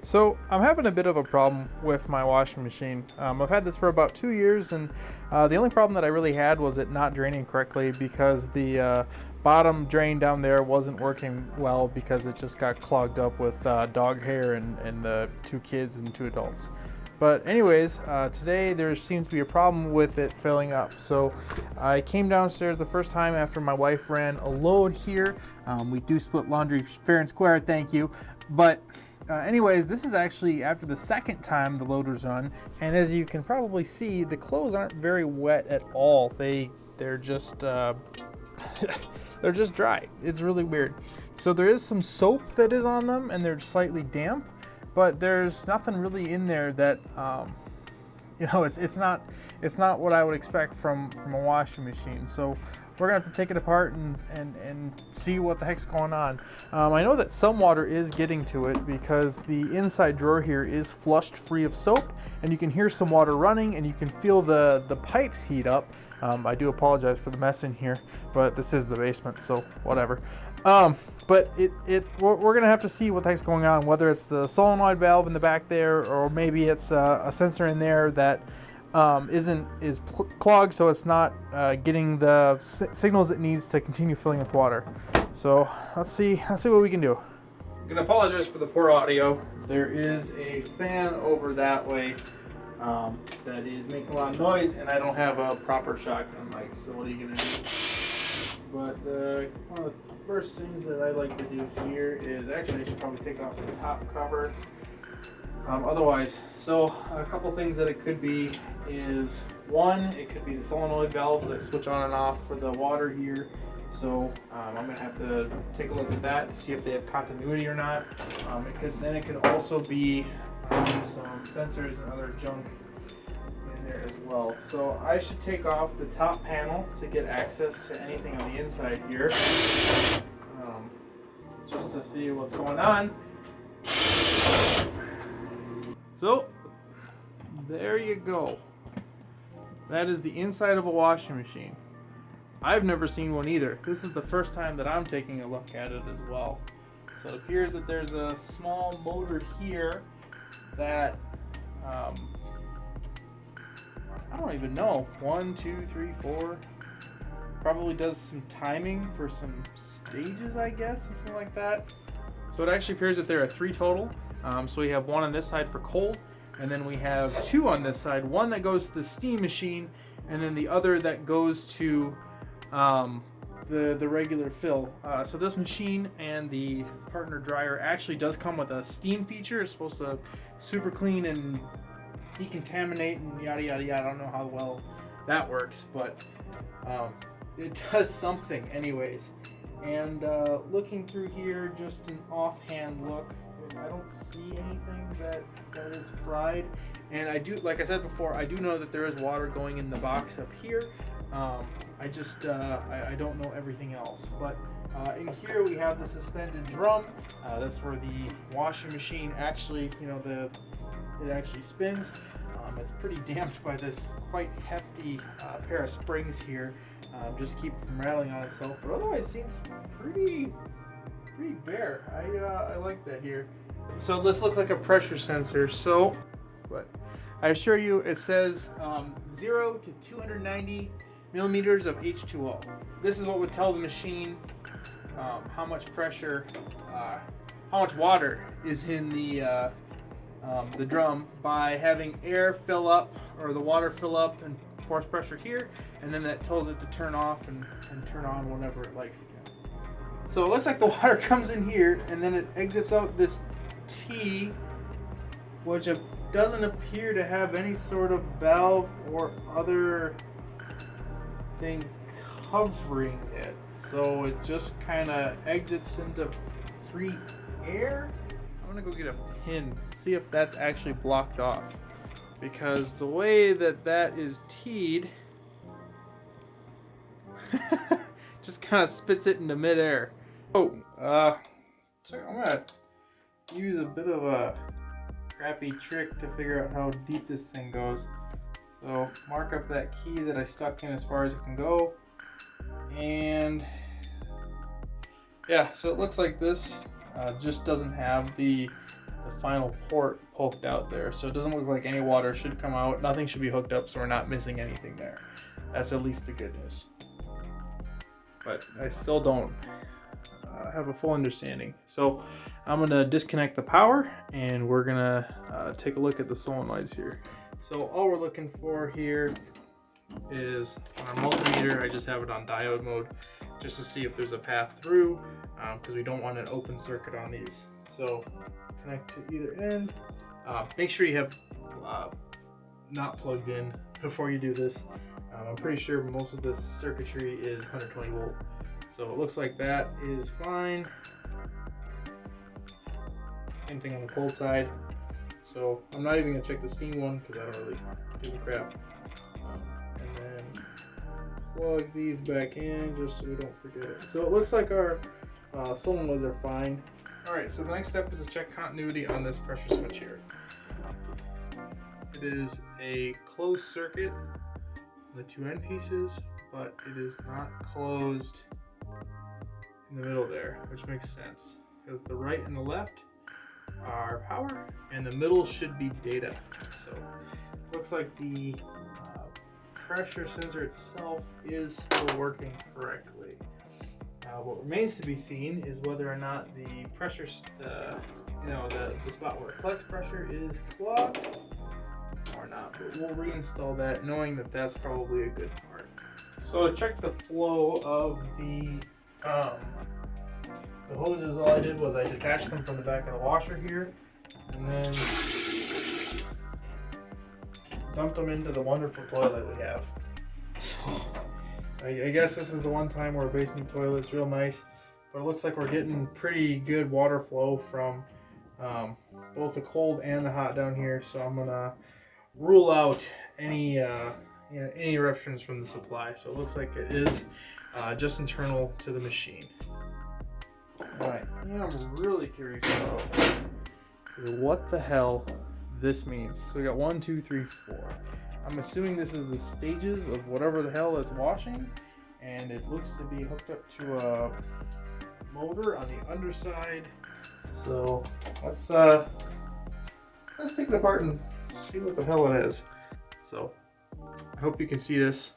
So I'm having a bit of a problem with my washing machine. I've had this for about 2 years, and the only problem that I really had was it not draining correctly because the bottom drain down there wasn't working well because it just got clogged up with dog hair and the two kids and two adults. But anyways, today there seems to be a problem with it filling up. So I came downstairs the first time after my wife ran a load here. We do split laundry fair and square, thank you. But anyways, this is actually after the second time the load was run, and as you can probably see, the clothes aren't very wet at all. They're just they're just dry. It's really weird. So there is some soap that is on them, and they're slightly damp, but there's nothing really in there that it's not what I would expect from a washing machine. So we're gonna have to take it apart and see what the heck's going on. I know that some water is getting to it because the inside drawer here is flushed free of soap, and you can hear some water running, and you can feel the pipes heat up. I do apologize for the mess in here, but this is the basement, so whatever. But we're gonna have to see what the heck's going on, whether it's the solenoid valve in the back there, or maybe it's a sensor in there that is clogged, so it's not getting the signals it needs to continue filling with water. So let's see what we can do. I'm gonna apologize for the poor audio. There is a fan over that way that is making a lot of noise, and I don't have a proper shotgun mic, so what are you gonna do? But one of the first things that I like to do here is, actually I should probably take off the top cover. Otherwise, so a couple things that it could be is, one, it could be the solenoid valves that switch on and off for the water here. So I'm going to have to take a look at that to see if they have continuity or not. It could also be some sensors and other junk in there as well. So I should take off the top panel to get access to anything on the inside here, just to see what's going on. So, there you go. That is the inside of a washing machine. I've never seen one either. This is the first time that I'm taking a look at it as well. So it appears that there's a small motor here that, I don't even know, 1, 2, 3, 4, probably does some timing for some stages, I guess, something like that. So it actually appears that there are 3 total. So we have one on this side for cold, and then we have 2 on this side. One that goes to the steam machine, and then the other that goes to the regular fill. So this machine and the partner dryer actually does come with a steam feature. It's supposed to super clean and decontaminate and yada yada yada. I don't know how well that works, but it does something anyways. And looking through here, just an offhand look, I don't see anything that is fried. And I do, like I said before, I do know that there is water going in the box up here. I just I don't know everything else. But in here we have the suspended drum. That's where the washing machine actually, it actually spins. It's pretty damped by this quite hefty pair of springs here, just keep it from rattling on itself. But otherwise, it seems pretty bare. I like that here. So this looks like a pressure sensor. So, but I assure you, it says 0 to 290 millimeters of H2O. This is what would tell the machine how much pressure, how much water is in the drum by having air fill up, or the water fill up and force pressure here, and then that tells it to turn off and turn on whenever it likes again. So it looks like the water comes in here, and then it exits out this T, which doesn't appear to have any sort of valve or other thing covering it. So it just kind of exits into free air. I'm gonna go get a pin, see if that's actually blocked off, because the way that is teed just kind of spits it into midair. So I'm gonna use a bit of a crappy trick to figure out how deep this thing goes. So mark up that key that I stuck in as far as it can go, and yeah, so it looks like this just doesn't have the the final port poked out there. So it doesn't look like any water should come out. Nothing should be hooked up, so we're not missing anything there. That's at least the good news. But I still don't have a full understanding. So I'm gonna disconnect the power and we're gonna take a look at the solenoids here. So all we're looking for here is on our multimeter. I just have it on diode mode just to see if there's a path through, because we don't want an open circuit on these. So connect to either end. Make sure you have not plugged in before you do this. I'm pretty sure most of this circuitry is 120 volt. So it looks like that is fine. Same thing on the cold side. So I'm not even gonna check the steam one because I don't really give a crap. And then plug these back in just so we don't forget it. So it looks like our solenoids are fine. All right, so the next step is to check continuity on this pressure switch here. It is a closed circuit on the two end pieces, but it is not closed in the middle there, which makes sense because the right and the left are power and the middle should be data. So it looks like the pressure sensor itself is still working correctly. What remains to be seen is whether or not the pressure, the spot where it collects pressure is clogged or not. But we'll reinstall that, knowing that that's probably a good part. So to check the flow of the hoses, all I did was I detached them from the back of the washer here, and then dumped them into the wonderful toilet we have. So I guess this is the one time where a basement toilet's real nice, but it looks like we're getting pretty good water flow from both the cold and the hot down here. So I'm gonna rule out any any eruptions from the supply. So it looks like it is just internal to the machine. Alright, and I'm really curious about what the hell this means. So we got 1, 2, 3, 4. I'm assuming this is the stages of whatever the hell it's washing, and it looks to be hooked up to a motor on the underside. So let's take it apart and see what the hell it is. So I hope you can see this,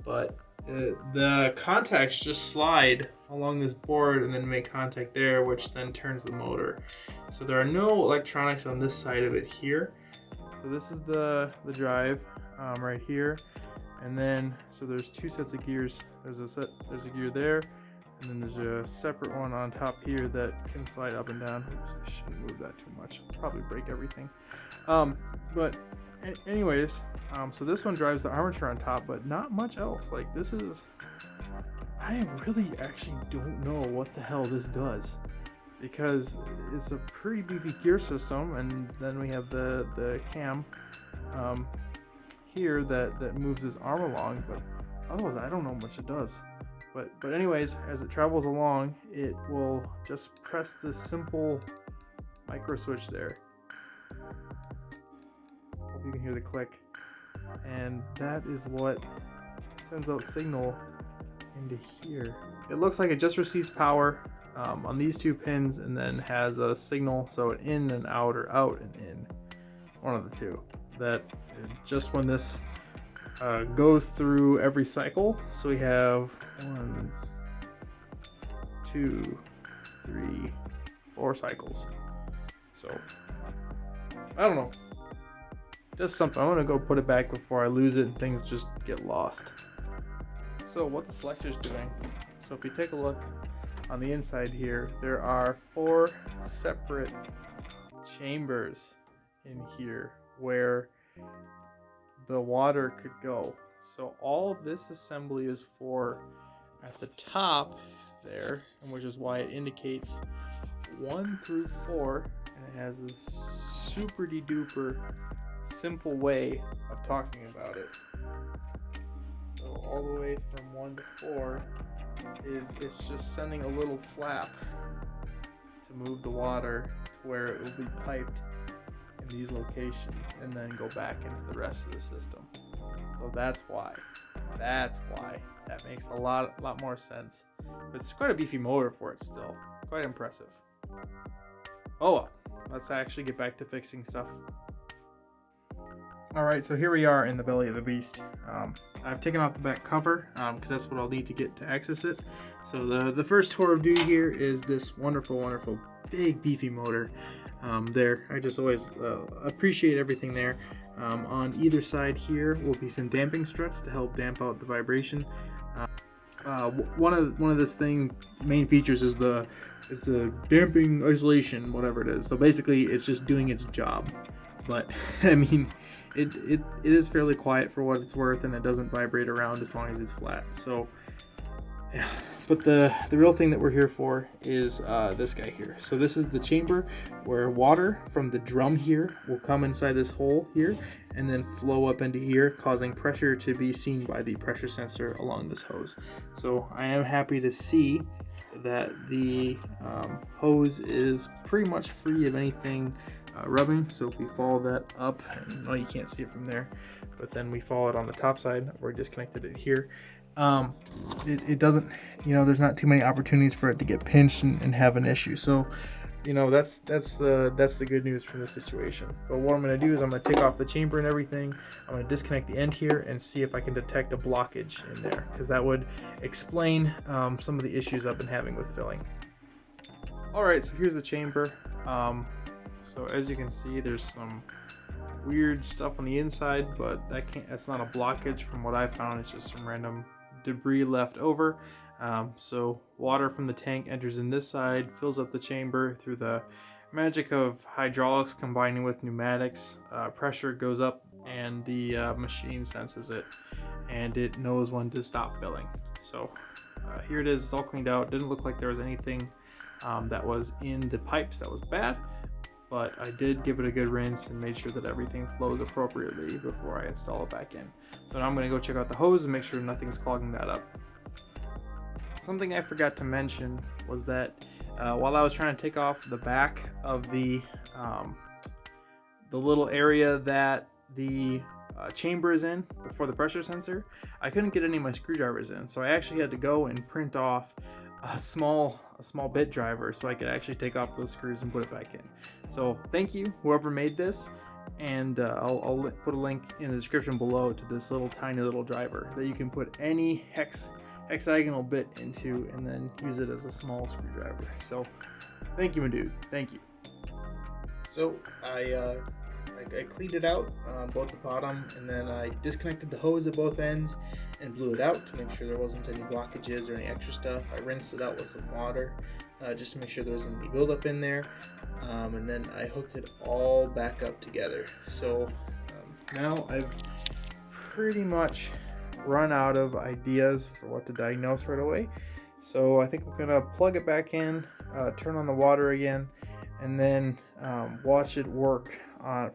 but the contacts just slide along this board and then make contact there, which then turns the motor. So there are no electronics on this side of it here. So this is the drive right here, and then so there's two sets of gears. There's a gear there, and then there's a separate one on top here that can slide up and down. Oops, I shouldn't move that too much. I'll probably break everything. But anyways, so this one drives the armature on top, but not much else. Like this is, I really actually don't know what the hell this does, because it's a pretty beefy gear system, and then we have the cam here that moves this arm along, but otherwise I don't know much it does. But anyways, as it travels along, it will just press this simple micro switch there. Hope you can hear the click, and that is what sends out signal into here. It looks like it just receives power on these two pins and then has a signal, so an in and out or out and in, one of the two. That just when this goes through every cycle, so we have 1, 2, 3, 4 cycles. So I don't know, just something. I'm gonna go put it back before I lose it and things just get lost. So what the selector's doing, so if you take a look on the inside here, there are 4 separate chambers in here where the water could go. So all of this assembly is for at the top there, and which is why it indicates 1 through 4, and it has this super duper simple way of talking about it. So all the way from 1 to 4 it's just sending a little flap to move the water to where it will be piped in these locations and then go back into the rest of the system. So that's why that makes a lot more sense. But it's quite a beefy motor for it still. Quite impressive. Oh well, let's actually get back to fixing stuff. Alright, so here we are in the belly of the beast. I've taken off the back cover because that's what I'll need to get to access it. So the first tour of duty here is this wonderful big beefy motor there. I just always appreciate everything there. On either side here will be some damping struts to help damp out the vibration. One of this thing main features is the damping isolation, whatever it is. So basically it's just doing its job. But I mean, it is fairly quiet for what it's worth, and it doesn't vibrate around as long as it's flat. So yeah, but the real thing that we're here for is this guy here. So this is the chamber where water from the drum here will come inside this hole here and then flow up into here, causing pressure to be seen by the pressure sensor along this hose. So I am happy to see that the hose is pretty much free of anything rubbing. So if we follow that up, and you can't see it from there, but then we follow it on the top side where we disconnected it here, it doesn't, there's not too many opportunities for it to get pinched and have an issue. So that's the good news from this situation. But what I'm going to do is I'm going to take off the chamber and everything. I'm going to disconnect the end here and see if I can detect a blockage in there, because that would explain some of the issues I've been having with filling. Alright, so here's the chamber. So as you can see, there's some weird stuff on the inside, but that's not a blockage from what I found. It's just some random debris left over. So water from the tank enters in this side, fills up the chamber through the magic of hydraulics combining with pneumatics. Pressure goes up and the machine senses it, and it knows when to stop filling. So here it is, it's all cleaned out. Didn't look like there was anything that was in the pipes that was bad, but I did give it a good rinse and made sure that everything flows appropriately before I install it back in. So now I'm going to go check out the hose and make sure nothing's clogging that up. Something I forgot to mention was that while I was trying to take off the back of the little area that the chamber is in before the pressure sensor, I couldn't get any of my screwdrivers in, so I actually had to go and print off a small bit driver so I could actually take off those screws and put it back in. So thank you, whoever made this, and I'll put a link in the description below to this tiny little driver that you can put any hexagonal bit into and then use it as a small screwdriver. So thank you, my dude, thank you. So I cleaned it out on both the bottom, and then I disconnected the hose at both ends and blew it out to make sure there wasn't any blockages or any extra stuff. I rinsed it out with some water just to make sure there wasn't any buildup in there, and then I hooked it all back up together. So now I've pretty much run out of ideas for what to diagnose right away. So I think we're gonna plug it back in, turn on the water again, and then watch it work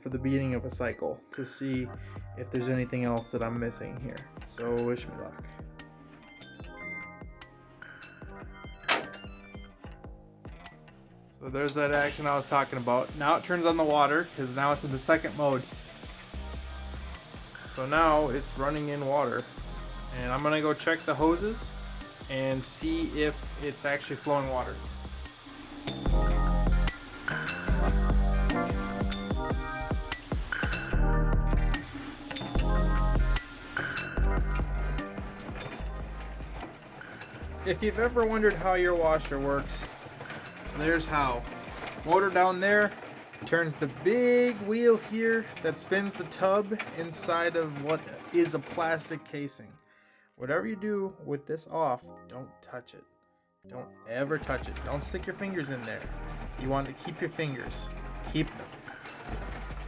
for the beginning of a cycle to see if there's anything else that I'm missing here. So wish me luck. So there's that action I was talking about. Now it turns on the water because now it's in the second mode. So now it's running in water, and I'm gonna go check the hoses and see if it's actually flowing water. If you've ever wondered how your washer works, there's how. Motor down there turns the big wheel here that spins the tub inside of what is a plastic casing. Whatever you do with this off, don't touch it. Don't ever touch it. Don't stick your fingers in there. You want to keep your fingers. Keep them.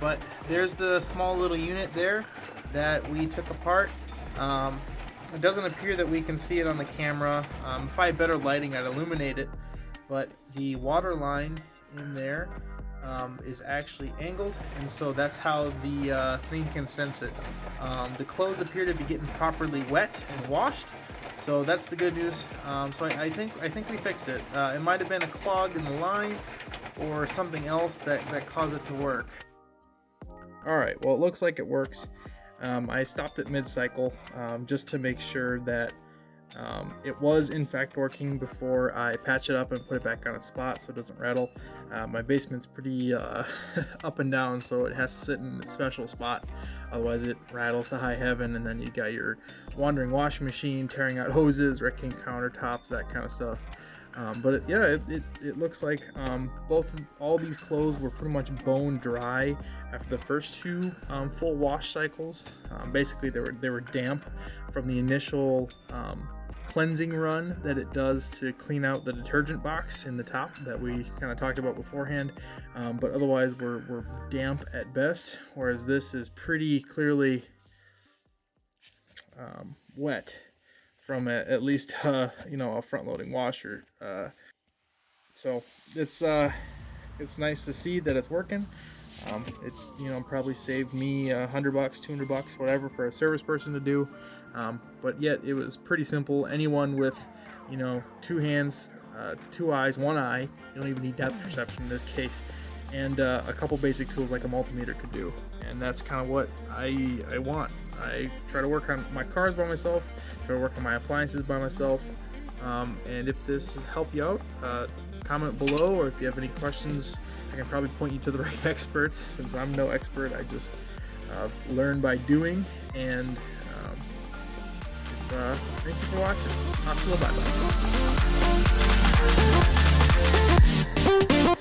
But there's the small little unit there that we took apart. It doesn't appear that we can see it on the camera. If I had better lighting, I'd illuminate it. But the water line in there is actually angled, and so that's how the thing can sense it. The clothes appear to be getting properly wet and washed, so that's the good news. So I think we fixed it. It might have been a clog in the line or something else that caused it to work. Alright, well, it looks like it works. I stopped at mid-cycle just to make sure that It was in fact working before I patched it up and put it back on its spot so it doesn't rattle. My basement's pretty up and down, so it has to sit in a special spot, otherwise it rattles to high heaven, and then you got your wandering washing machine tearing out hoses, wrecking countertops, that kind of stuff. But it looks like all these clothes were pretty much bone dry after the first two full wash cycles. Basically, they were damp from the initial cleansing run that it does to clean out the detergent box in the top that we kind of talked about beforehand. But otherwise, we're damp at best, whereas this is pretty clearly wet from at least a front-loading washer. So it's nice to see that it's working. It's probably saved me $100, $200, whatever, for a service person to do. But yet it was pretty simple. Anyone with two hands, two eyes, one eye, you don't even need depth perception in this case, and a couple basic tools like a multimeter could do. And that's kind of what I want. I try to work on my cars by myself, try to work on my appliances by myself. And if this has helped you out, comment below, or if you have any questions, I can probably point you to the right experts, since I'm no expert. I just learn by doing. And thank you for watching. Hasta la bye.